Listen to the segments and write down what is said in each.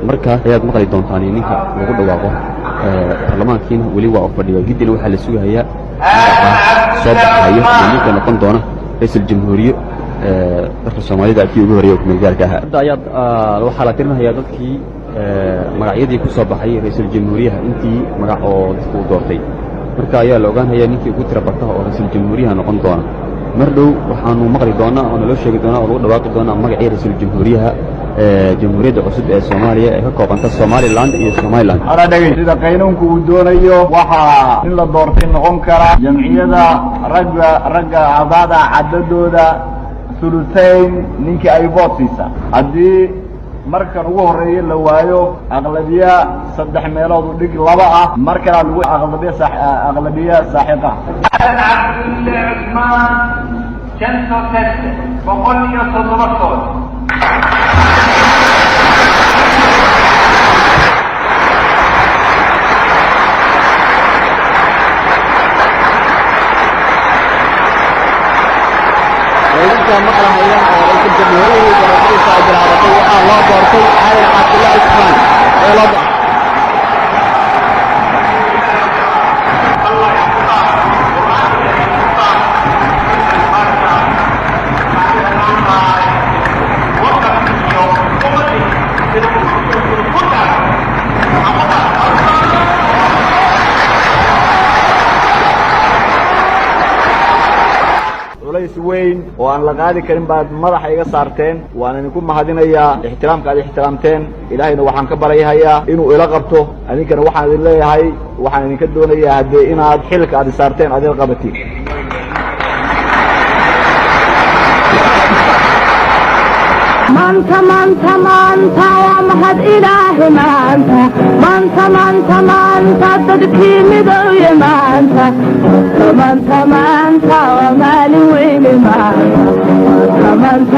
marka ayaad maqli doontaan ninka lagu dhawaaqo baarlamaankiina weli waa u fadhiya gidina waxaa la sugayaa soo baxayo ninka noqon doona ra'iisul jamhuuriye dadka Soomaalida kii ugu horeeyay kuma gaarka ah hadda ayaad waxaa la tirinayaa dadkii magacyadii ku soo baxay ra'iisul jamhuuriyaha intii magac oo dadku doortay marka ayaa la ogaanayaa ninkii ugu tira badnaa oo ra'iisul jamhuuriyaha noqon doona mar dhow waxaanu maqli doonaa oo naloo sheegi doonaa oo lagu dhawaaqi doonaa magacii ra'iisul jamhuuriyaha jamhuuriyadda cusub ee Soomaaliya ee ka koobanta Somaliland iyo Somaliland ara dhagay sida qaynuunku uu doonayo waxa in la doortay noqon kara jamciyada ragga abada cadadooda ثلثين ninka ay vootisa hadii markan ugu horeeyay la waayo aqlabiya 3 meelood u dhig laba ah markan lagu aqlabiya saaxiqa Abdullah Usman janto test boqol iyo 7 مقرأ أيام رئيس الجمهورية ورئيس الجمهورية الله باركي على عبد الله عثمان weyn oo aan la qaadi karin baad madaxa iga saarteen waan idinku mahadinayaa ixtiraamka aad ixtiraamteen ilaahayna waxaan ka baryahayaa inuu ila qabto adinkana waxaan idin leeyahay waxaan idinka doonayaa hadee inaad xilka aad saarteen aad ila qabatiin manta waa mahad ilaahi maanta dadkii midowye maanta waa maalin weyne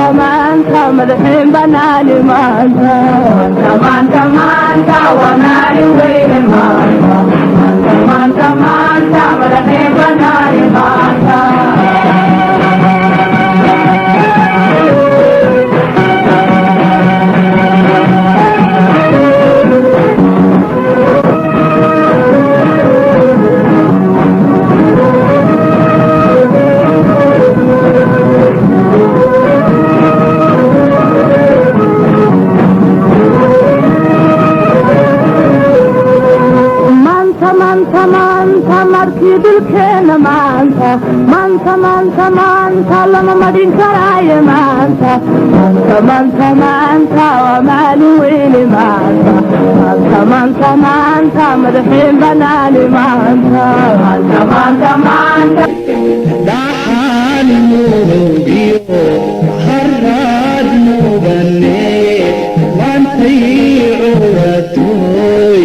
maanta madaxiin banaani maanta waa maalin weyne maanta madaxiin banaani maanta markii dilkeena maanta lama madhin karaayo maanta waa maalin weyne maanta madaxiin banaani maanta dhaxaan muugiyo haraad mudane maantay curatooy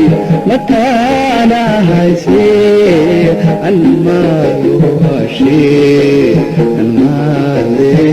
mataana haysee almaadu hashee almaadu